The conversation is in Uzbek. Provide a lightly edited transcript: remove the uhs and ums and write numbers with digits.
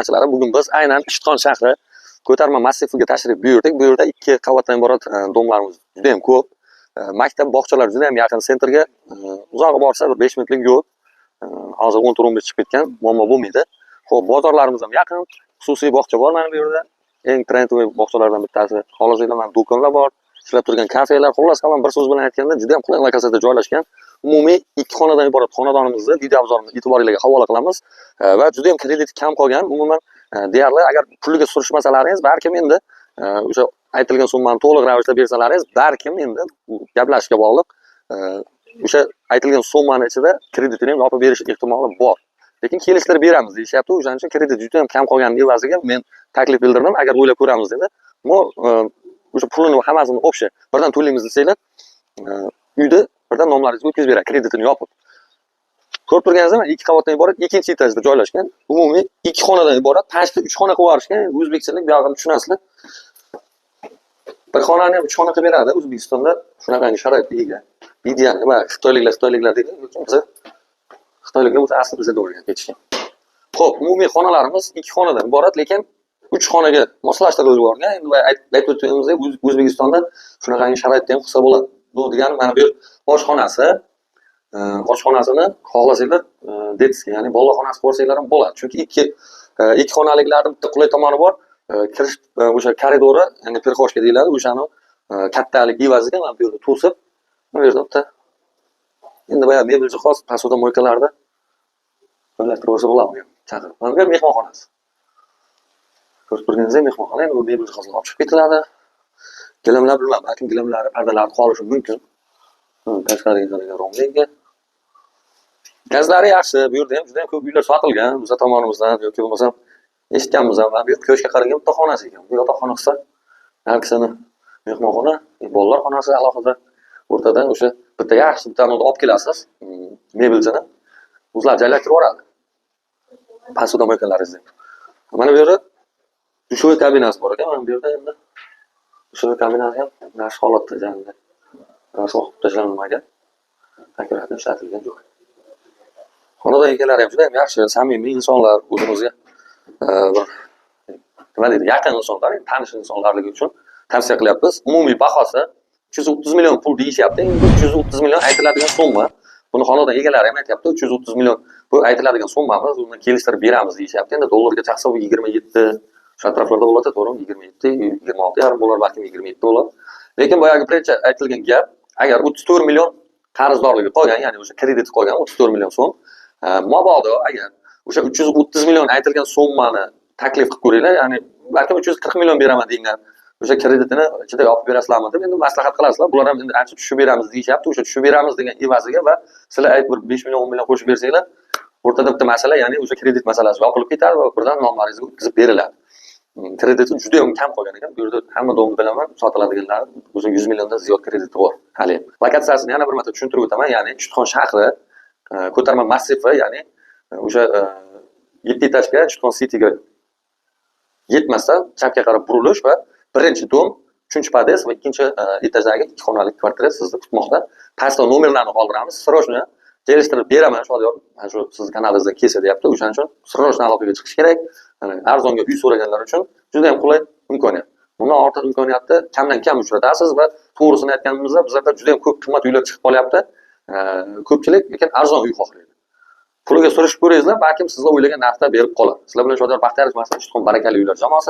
Bugun biz aynan Ishtixon shahri ko'tarma massifiga tashrif buyurdik. Bu yerda 2 qavatdan iborat domlarimiz juda ham ko'p. Maktab, bog'chalar juda ham yaqin sentrga. Uzoqqa borsa bir 5 minutlik yo'l. Hozir 14-15 chiqib ketgan, muammo bo'lmaydi. Xo'p, bozorlarimiz ham yaqin. Xususiy bog'cha bor mana bu yerda. Eng trendli bog'chalardan bittasi. Hozirda mana do'konlar bor, ishlab turgan kafelar, xullas qalin bir so'z bilan aytganda juda ham qulay lokasiyada joylashgan. Umumiy 2 xonadan iborat xonadonimizni video obzorimizni e'tiboringizga havola qilamiz va juda ham kredit kam qolgan. Umuman deyarli agar puliga surishmasalaringiz, balkim endi o'sha aytilgan summani to'liq ravishda bersalaringiz, balkim endi gaplashishga bog'liq. O'sha aytilgan summani ichida kreditini ham yopib berish ehtimoli bor. Lekin kelishlar beramiz deyishyapti. O'shaning uchun kredit juda ham kam qolganining evaziga men taklif bildirdim. Agar o'ylab ko'ramiz dedi. O'sha pulini hammasini o'psha birdan to'laymiz desanglar, uyda birdan nomlaringizga o'tkazib beradi kreditini yopib. Ko'rib turganingizdek, 2 qavatdan iborat 2-etajda joylashgan. Umumiy 2 xonadan iborat, tashqi 3 xona qilib yuborishgan. O'zbekistonlik bu yoqni tushunasizlar. Bir xonani ham 3 xona qilib beradi. O'zbekistonda shunaqangi sharoitga ega. Ideal va Xitoyliklar deydi. Lekin biz Xitoyliklar o'zi asli bizga o'rganib ketishgan. Xo'p, umumiy xonalarimiz 2 xonadan iborat, lekin 3 xonaga moslashtirib yuborgan. Endi aytib o'tganimizdek, O'zbekistonda shunaqangi sharoitda ham qilsa bo'ladi. Bu degani mana bu oshxonasi, oshxonasini xohlasanglar detskiy, ya'ni bolalar xonasi ko'rsanglar ham bo'ladi. Chunki ikki xonaliklarning bitta qulay tomoni bor. Kirish o'sha koridori, ya'ni perxoshka deyiladi. O'shani kattalik evaziga mana bu yerda to'sib, bu yerda bitta endi boya mebel jihoz, pasoda moykalarda joylashtirib olsa bo'ladi. Chaqirib. Mana bu mehmonxonasi. Ko'rib turganingizdek, mehmonxona endi bu mebel jihozlar olib chiqib ketiladi. Gilamlar bilmam, balkim gilamlari, pardalar qolishi mumkin. Tashqariga romlenga. Gazlari yaxshi, bu yerda ham juda ham ko'p uylar sotilgan, biz tomonimizdan yoki bo'lmasam eshitganmiz ham, bu ko'shkga qaragan bitta xonasi ekan. Bu yotoqxona qilsa, har kisini mehmonxona, bolalar xonasi alohida. O'rtadan o'sha bitta yaxshi bittani olib kelasiz, mebelchini. O'zlar joylashtirib yuboradi. Pasoda moykalaringizni. Mana bu yerda dushoy kabinasi bor ekan, mana bu yerda endi dushoy kabinasi ham yaxshi holatda jangda. Rasvoq tashlanmagan. Takrordan ishlatilgan joy. Xonadon egalari ham juda ham yaxshi, samimiy insonlar, o'zimizga nima deydi, yaqin insonlar, tanish insonlarligi uchun tavsiya qilyapmiz. Umumiy bahosi 330 million pul deyishyapti. Endi 330 million aytiladigan summa. Buni xonadon egalari ham aytayapti, 330 million bu aytiladigan summamiz, uni kelishtirib beramiz deyishyapti. Endi dollarga chaqsa u 27 shu atroflarda bo'ladi, to'g'rimi? 27, 26 yarim bo'ladi, balki 27 bo'ladi. Lekin boyagi birinchi aytilgan gap, agar 34 million qarzdorligi qolgan, ya'ni o'sha krediti qolgan 34 million so'm, mabodo agar o'sha 330 million aytilgan summani taklif qilib ko'ringlar, ya'ni balki 340 million beraman degan o'sha kreditini ichida yopib berasizlarmi deb endi maslahat qilasizlar. Bular ham endi ancha tushib beramiz deyishyapti. O'sha tushib beramiz degan evaziga va sizlar aytib bir 5 million 10 million qo'shib bersanglar, o'rtada bitta masala, ya'ni o'sha kredit masalasi yopilib ketadi va birdan nomlaringizga o'tkazib beriladi. Krediti juda ham kam qolgan ekan. Bu yerda hamma domni bilaman, sotiladiganlar o'zi 100 milliondan ziyod krediti bor hali. Lokatsiyasini yana bir marta tushuntirib o'taman, ya'ni Ishtixon shahri ko'tarma massifi, ya'ni o'sha 7 etajga Ishtixon City'ga yetmasdan chapga qarab burilish va birinchi dom, 3-podez va 2-etajdagi 2 xonali kvartira sizni kutmoqda. Pastda nomerlarni qoldiramiz. Sirojni kelishtirib beraman, Shodiyor. Mana shu siz kanalingizdan kelsa deyapti. O'shaning uchun sirojni aloqaga chiqish kerak. Arzonga uy so'raganlar uchun juda ham qulay imkoniyat. Bundan ortiq imkoniyatni kamdan kam uchratasiz va to'g'risini aytganimizda bizlarda juda ham ko'p qimmat uylar chiqib qolyapti. Ko'pchilik lekin arzon uy xohlaydi. Puliga surishib ko'ringizlar, balkim sizlar o'ylagan narxda berib qoladi. Sizlar bilan Shodiyor Baxtiyorov, Ishtixon barakali uylar jamoasi